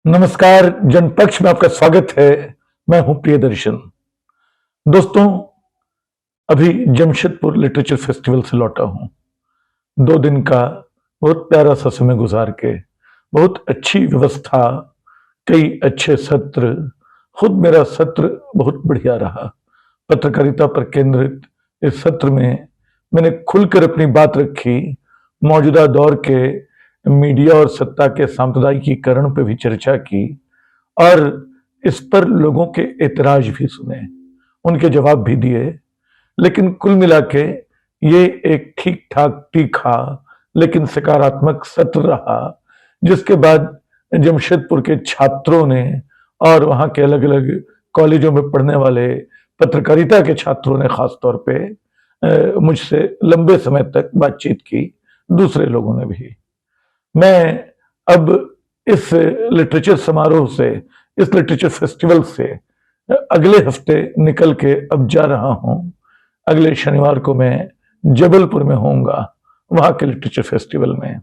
नमस्कार। जनपक्ष में आपका स्वागत है। मैं हूं प्रियदर्शन। दोस्तों, अभी जमशेदपुर लिटरेचर फेस्टिवल से लौटा हूं। 2 दिन का बहुत प्यारा सा समय गुजार के, बहुत अच्छी व्यवस्था, कई अच्छे सत्र। खुद मेरा सत्र बहुत बढ़िया रहा। पत्रकारिता पर केंद्रित इस सत्र में मैंने खुलकर अपनी बात रखी। मौजूदा दौर के मीडिया और सत्ता के सांप्रदायिकीकरण पर भी चर्चा की और इस पर लोगों के एतराज भी सुने, उनके जवाब भी दिए। लेकिन कुल मिला के ये एक ठीक ठाक, तीखा लेकिन सकारात्मक सत्र रहा, जिसके बाद जमशेदपुर के छात्रों ने और वहां के अलग अलग कॉलेजों में पढ़ने वाले पत्रकारिता के छात्रों ने खास तौर पे मुझसे लंबे समय तक बातचीत की। दूसरे लोगों ने भी। मैं अब इस लिटरेचर समारोह से, इस लिटरेचर फेस्टिवल से अगले हफ्ते निकल के अब जा रहा हूं। अगले शनिवार को मैं जबलपुर में होऊंगा, वहां के लिटरेचर फेस्टिवल में।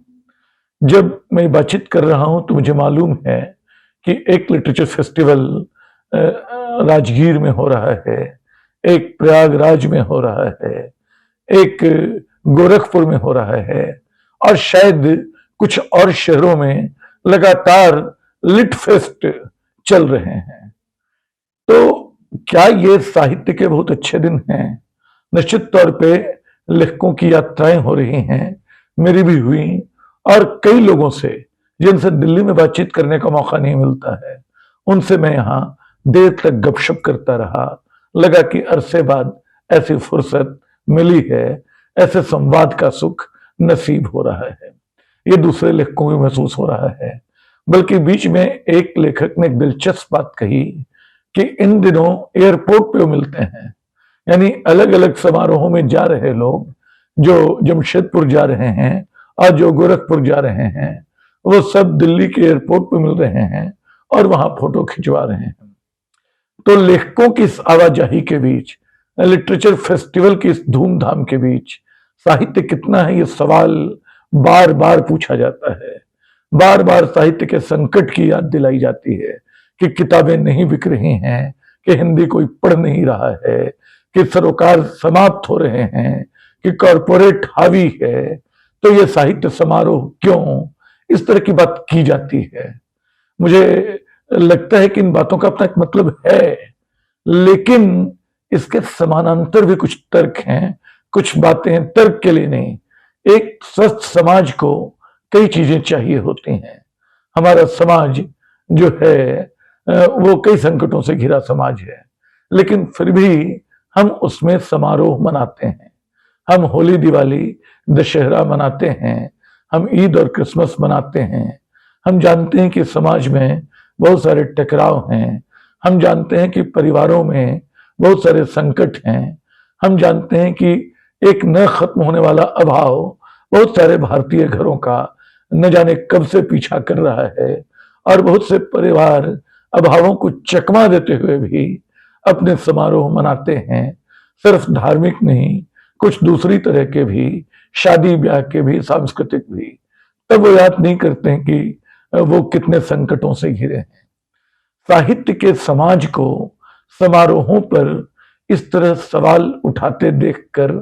जब मैं बातचीत कर रहा हूं तो मुझे मालूम है कि एक लिटरेचर फेस्टिवल राजगीर में हो रहा है, एक प्रयागराज में हो रहा है, एक गोरखपुर में हो रहा है और शायद कुछ और शहरों में लगातार लिट फेस्ट चल रहे हैं। तो क्या ये साहित्य के बहुत अच्छे दिन हैं? निश्चित तौर पे लेखकों की यात्राएं हो रही हैं, मेरी भी हुई, और कई लोगों से जिनसे दिल्ली में बातचीत करने का मौका नहीं मिलता है, उनसे मैं यहां देर तक गपशप करता रहा। लगा कि अरसे बाद ऐसी फुर्सत मिली है, ऐसे संवाद का सुख नसीब हो रहा है। ये दूसरे लेखकों को महसूस हो रहा है। बल्कि बीच में एक लेखक ने एक दिलचस्प बात कही कि इन दिनों एयरपोर्ट पे मिलते हैं, यानी अलग अलग समारोहों में जा रहे लोग, जो जमशेदपुर जा रहे हैं और जो गोरखपुर जा रहे हैं, वो सब दिल्ली के एयरपोर्ट पे मिल रहे हैं और वहां फोटो खिंचवा रहे हैं। तो लेखकों की इस आवाजाही के बीच, लिटरेचर फेस्टिवल की इस धूमधाम के बीच साहित्य कितना है, ये सवाल बार बार पूछा जाता है। बार बार साहित्य के संकट की याद दिलाई जाती है कि किताबें नहीं बिक रही हैं, कि हिंदी कोई पढ़ नहीं रहा है, कि सरोकार समाप्त हो रहे हैं, कि कॉरपोरेट हावी है, तो ये साहित्य समारोह क्यों, इस तरह की बात की जाती है। मुझे लगता है कि इन बातों का अपना एक मतलब है, लेकिन इसके समानांतर भी कुछ तर्क हैं, कुछ बातें तर्क के लिए नहीं। एक स्वस्थ समाज को कई चीजें चाहिए होती हैं। हमारा समाज जो है वो कई संकटों से घिरा समाज है, लेकिन फिर भी हम उसमें समारोह मनाते हैं। हम होली, दिवाली, दशहरा मनाते हैं, हम ईद और क्रिसमस मनाते हैं। हम जानते हैं कि समाज में बहुत सारे टकराव हैं, हम जानते हैं कि परिवारों में बहुत सारे संकट हैं, हम जानते हैं कि एक न खत्म होने वाला अभाव बहुत सारे भारतीय घरों का न जाने कब से पीछा कर रहा है, और बहुत से परिवार अभावों को चकमा देते हुए भी अपने समारोह मनाते हैं। सिर्फ धार्मिक नहीं, कुछ दूसरी तरह के भी, शादी ब्याह के भी, सांस्कृतिक भी। तब वो याद नहीं करते हैं कि वो कितने संकटों से घिरे हैं। साहित्य के समाज को समारोहों पर इस तरह सवाल उठाते देखकर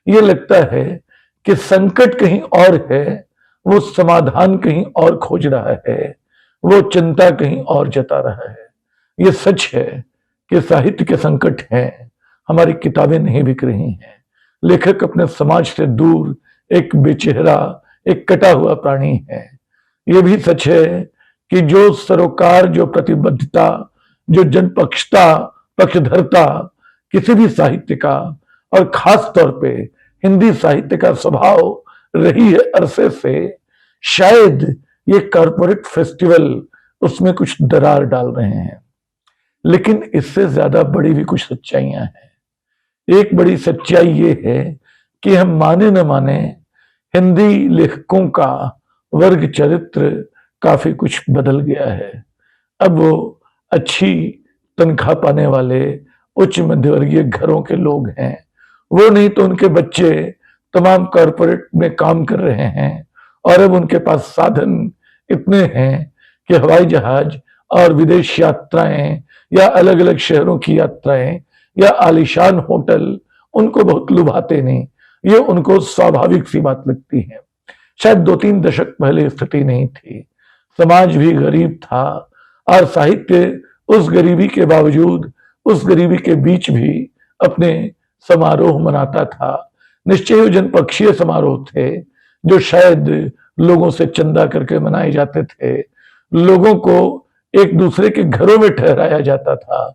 ये लगता है कि संकट कहीं और है, वो समाधान कहीं और खोज रहा है, वो चिंता कहीं और जता रहा है। ये सच है कि साहित्य के संकट हैं, हमारी किताबें नहीं बिक रही हैं, लेखक अपने समाज से दूर एक बेचेहरा, एक कटा हुआ प्राणी है। ये भी सच है कि जो सरोकार, जो प्रतिबद्धता, जो जनपक्षता, पक्षधरता किसी भी साहित्य का, और खास तौर पे हिंदी साहित्य का स्वभाव रही है अरसे से, शायद ये कॉरपोरेट फेस्टिवल उसमें कुछ दरार डाल रहे हैं। लेकिन इससे ज्यादा बड़ी भी कुछ सच्चाइयां हैं। एक बड़ी सच्चाई ये है कि हम माने न माने, हिंदी लेखकों का वर्ग चरित्र काफी कुछ बदल गया है। अब वो अच्छी तनख्वाह पाने वाले उच्च मध्यवर्गीय घरों के लोग हैं, वो नहीं तो उनके बच्चे तमाम कॉरपोरेट में काम कर रहे हैं, और अब उनके पास साधन इतने हैं कि हवाई जहाज और विदेश यात्राएं या अलग अलग शहरों की यात्राएं या आलीशान होटल उनको बहुत लुभाते नहीं, ये उनको स्वाभाविक सी बात लगती है। शायद 2-3 दशक पहले स्थिति नहीं थी, समाज भी गरीब था और साहित्य उस गरीबी के बावजूद, उस गरीबी के बीच भी अपने समारोह मनाता था। निश्चय ही जनपक्षीय समारोह थे जो शायद लोगों से चंदा करके मनाए जाते थे, लोगों को एक दूसरे के घरों में ठहराया जाता था।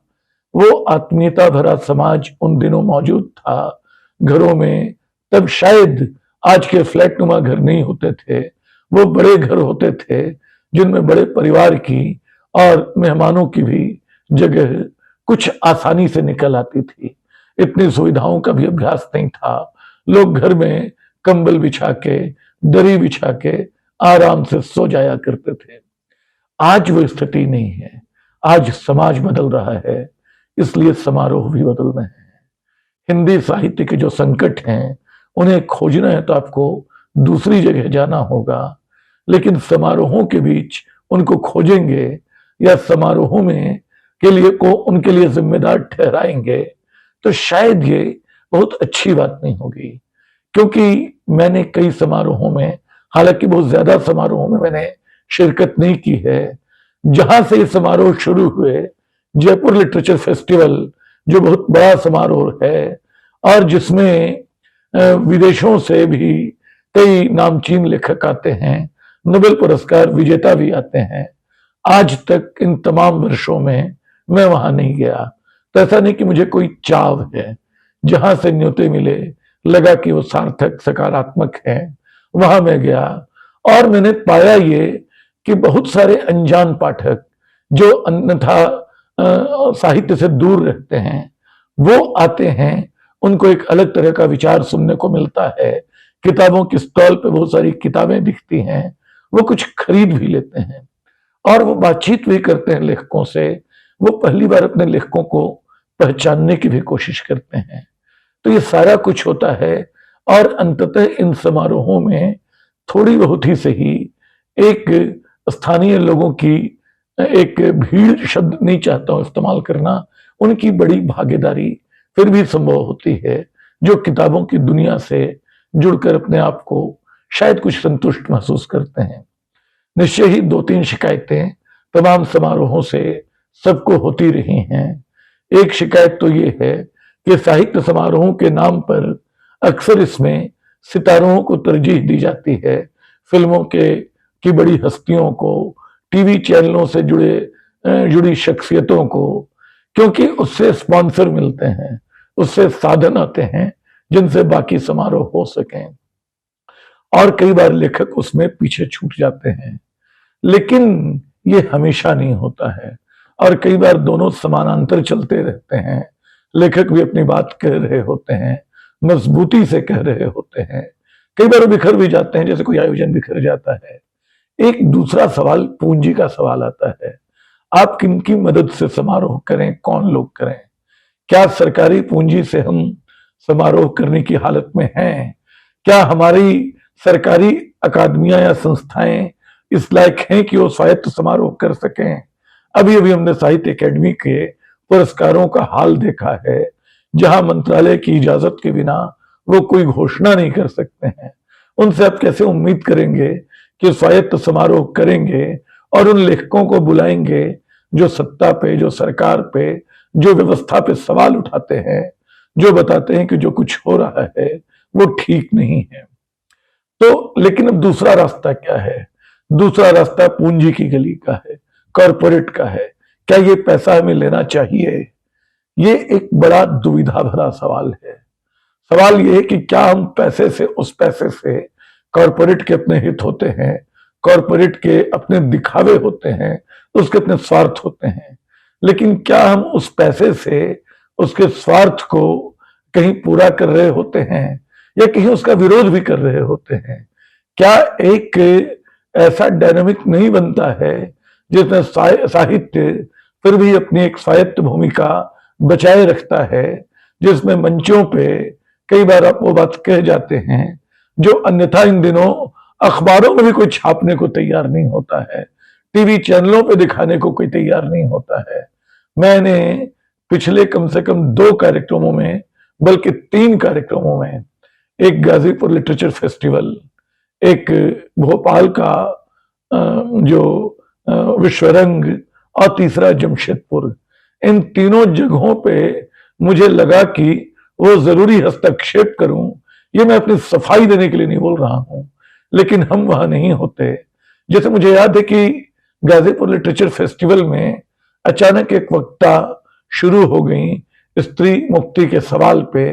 वो आत्मीयता भरा समाज उन दिनों मौजूद था घरों में। तब शायद आज के फ्लैट नुमा घर नहीं होते थे, वो बड़े घर होते थे जिनमें बड़े परिवार की और मेहमानों की भी जगह कुछ आसानी से निकल आती थी। इतनी सुविधाओं का भी अभ्यास नहीं था, लोग घर में कंबल बिछा के, दरी बिछा के आराम से सो जाया करते थे। आज वो स्थिति नहीं है, आज समाज बदल रहा है, इसलिए समारोह भी बदल रहे हैं। हिंदी साहित्य के जो संकट हैं उन्हें खोजना है तो आपको दूसरी जगह जाना होगा, लेकिन समारोहों के बीच उनको खोजेंगे या समारोहों में के लिए को उनके लिए जिम्मेदार ठहराएंगे तो शायद ये बहुत अच्छी बात नहीं होगी। क्योंकि मैंने कई समारोहों में, हालांकि बहुत ज्यादा समारोहों में मैंने शिरकत नहीं की है, जहां से ये समारोह शुरू हुए, जयपुर लिटरेचर फेस्टिवल जो बहुत बड़ा समारोह है और जिसमें विदेशों से भी कई नामचीन लेखक आते हैं, नोबेल पुरस्कार विजेता भी आते हैं, आज तक इन तमाम वर्षों में मैं वहां नहीं गया। तो ऐसा नहीं कि मुझे कोई चाव है, जहां से न्योते मिले लगा कि वो सार्थक सकारात्मक है, वहां मैं गया और मैंने पाया ये कि बहुत सारे अनजान पाठक जो अन्यथा साहित्य से दूर रहते हैं वो आते हैं, उनको एक अलग तरह का विचार सुनने को मिलता है। किताबों की स्टॉल पे बहुत सारी किताबें दिखती हैं, वो कुछ खरीद भी लेते हैं और वो बातचीत भी करते हैं लेखकों से, वो पहली बार अपने लेखकों को पहचानने की भी कोशिश करते हैं। तो ये सारा कुछ होता है और अंततः इन समारोहों में थोड़ी बहुत ही सही एक स्थानीय लोगों की, एक भीड़ शब्द नहीं चाहता हूं इस्तेमाल करना, उनकी बड़ी भागीदारी फिर भी संभव होती है, जो किताबों की दुनिया से जुड़कर अपने आप को शायद कुछ संतुष्ट महसूस करते हैं। निश्चय ही 2-3 शिकायतें तमाम समारोहों से सबको होती रही हैं। एक शिकायत तो ये है कि साहित्य समारोहों के नाम पर अक्सर इसमें सितारों को तरजीह दी जाती है, फिल्मों के की बड़ी हस्तियों को, टीवी चैनलों से जुड़ी शख्सियतों को, क्योंकि उससे स्पॉन्सर मिलते हैं, उससे साधन आते हैं जिनसे बाकी समारोह हो सकें और कई बार लेखक उसमें पीछे छूट जाते हैं। लेकिन ये हमेशा नहीं होता है और कई बार दोनों समानांतर चलते रहते हैं। लेखक भी अपनी बात कह रहे होते हैं, मजबूती से कह रहे होते हैं, कई बार बिखर भी जाते हैं, जैसे कोई आयोजन बिखर जाता है। एक दूसरा सवाल पूंजी का सवाल आता है, आप किन की मदद से समारोह करें, कौन लोग करें? क्या सरकारी पूंजी से हम समारोह करने की हालत में हैं? क्या हमारी सरकारी अकादमियां या संस्थाएं इस लायक हैं कि वो स्वायत्त समारोह कर सकें? अभी अभी हमने साहित्य अकेडमी के पुरस्कारों का हाल देखा है, जहां मंत्रालय की इजाजत के बिना वो कोई घोषणा नहीं कर सकते हैं। उनसे आप कैसे उम्मीद करेंगे कि स्वायत्त समारोह करेंगे और उन लेखकों को बुलाएंगे जो सत्ता पे, जो सरकार पे, जो व्यवस्था पे सवाल उठाते हैं, जो बताते हैं कि जो कुछ हो रहा है वो ठीक नहीं है। तो लेकिन अब दूसरा रास्ता क्या है? दूसरा रास्ता पूंजी की गली का है, कॉरपोरेट का है। क्या ये पैसा हमें लेना चाहिए? ये एक बड़ा दुविधा भरा सवाल है। सवाल ये है कि क्या हम पैसे से, उस पैसे से कॉरपोरेट के अपने हित होते हैं, कॉरपोरेट के अपने दिखावे होते हैं, उसके अपने स्वार्थ होते हैं, लेकिन क्या हम उस पैसे से उसके स्वार्थ को कहीं पूरा कर रहे होते हैं या कहीं उसका विरोध भी कर रहे होते हैं? क्या एक ऐसा डायनामिक नहीं बनता है जिसमें साहित्य फिर भी अपनी एक स्वायत्त भूमिका बचाए रखता है, जिसमें मंचों पे कई बार आप वो बात कह जाते हैं जो अन्यथा इन दिनों अखबारों में भी कोई छापने को तैयार नहीं होता है, टीवी चैनलों पे दिखाने को कोई तैयार नहीं होता है। मैंने पिछले कम से कम 2 कार्यक्रमों में, बल्कि 3 कार्यक्रमों में, एक गाजीपुर लिटरेचर फेस्टिवल, एक भोपाल का जो विश्वरंग, और तीसरा जमशेदपुर, इन तीनों जगहों पे मुझे लगा कि वो जरूरी हस्तक्षेप करूं। ये मैं अपनी सफाई देने के लिए नहीं बोल रहा हूं, लेकिन हम वहां नहीं होते। जैसे मुझे याद है कि गाजीपुर लिटरेचर फेस्टिवल में अचानक एक वक्ता शुरू हो गई स्त्री मुक्ति के सवाल पे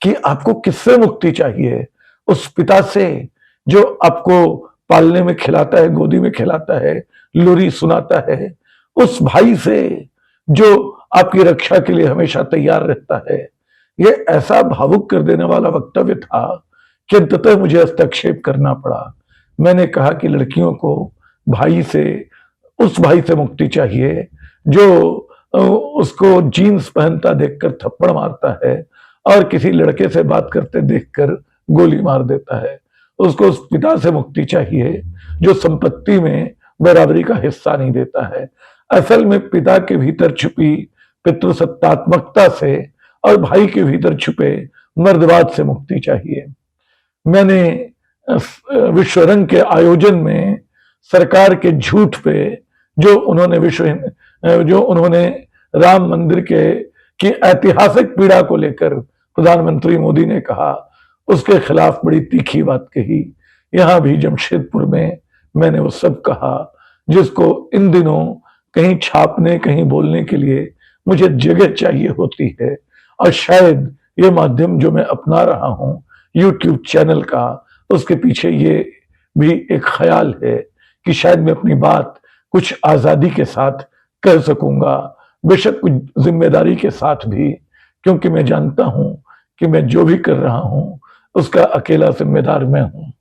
कि आपको किससे मुक्ति चाहिए? उस पिता से जो आपको पालने में खिलाता है, गोदी में खिलाता है, लोरी सुनाता है, उस भाई से जो आपकी रक्षा के लिए हमेशा तैयार रहता है। ये ऐसा भावुक कर देने वाला वक्तव्य था कि अंततः मुझे हस्तक्षेप करना पड़ा। मैंने कहा कि लड़कियों को भाई से, उस भाई से मुक्ति चाहिए जो उसको जीन्स पहनता देखकर थप्पड़ मारता है और किसी लड़के से बात करते देखकर गोली मार देता है। उसको उस पिता से मुक्ति चाहिए जो संपत्ति में बराबरी का हिस्सा नहीं देता है। असल में पिता के भीतर छुपी पितृसत्तात्मकता से और भाई के भीतर छुपे मर्दवाद से मुक्ति चाहिए। मैंने विश्वरंग के आयोजन में सरकार के झूठ पे जो उन्होंने राम मंदिर की ऐतिहासिक पीड़ा को लेकर प्रधानमंत्री मोदी ने कहा, उसके खिलाफ बड़ी तीखी बात कही। यहां भी जमशेदपुर में मैंने वो सब कहा जिसको इन दिनों कहीं छापने, कहीं बोलने के लिए मुझे जगह चाहिए होती है। और शायद ये माध्यम जो मैं अपना रहा हूं, यूट्यूब चैनल का, उसके पीछे ये भी एक ख्याल है कि शायद मैं अपनी बात कुछ आजादी के साथ कह सकूंगा, बेशक कुछ जिम्मेदारी के साथ भी, क्योंकि मैं जानता हूं कि मैं जो भी कर रहा हूं उसका अकेला जिम्मेदार मैं हूं।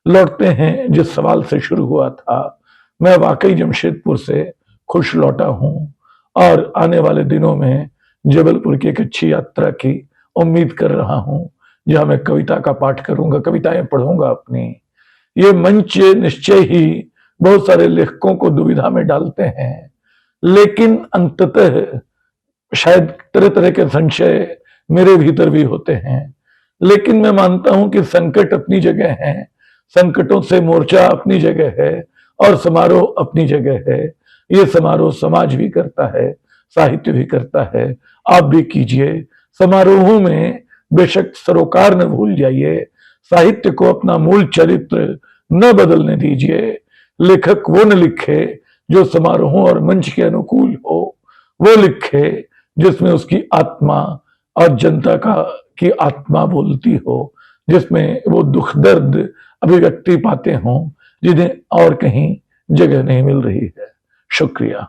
लौटते हैं जिस सवाल से शुरू हुआ था। मैं वाकई जमशेदपुर से खुश लौटा हूं और आने वाले दिनों में जबलपुर की एक अच्छी यात्रा की उम्मीद कर रहा हूं, जहां मैं कविता का पाठ करूंगा, कविताएं पढ़ूंगा अपनी। ये मंच निश्चय ही बहुत सारे लेखकों को दुविधा में डालते हैं, लेकिन अंततः शायद तरह तरह के संशय मेरे भीतर भी होते हैं। लेकिन मैं मानता हूं कि संकट अपनी जगह है, संकटों से मोर्चा अपनी जगह है और समारोह अपनी जगह है। ये समारोह समाज भी करता है, साहित्य भी करता है। आप भी कीजिए। समारोहों में बेशक सरोकार न भूल जाइए, साहित्य को अपना मूल चरित्र न बदलने दीजिए। लेखक वो न लिखे जो समारोहों और मंच के अनुकूल हो, वो लिखे जिसमें उसकी आत्मा और जनता की आत्मा बोलती हो, जिसमें वो दुख दर्द अभिव्यक्ति पाते हों जिन्हें और कहीं जगह नहीं मिल रही है। शुक्रिया।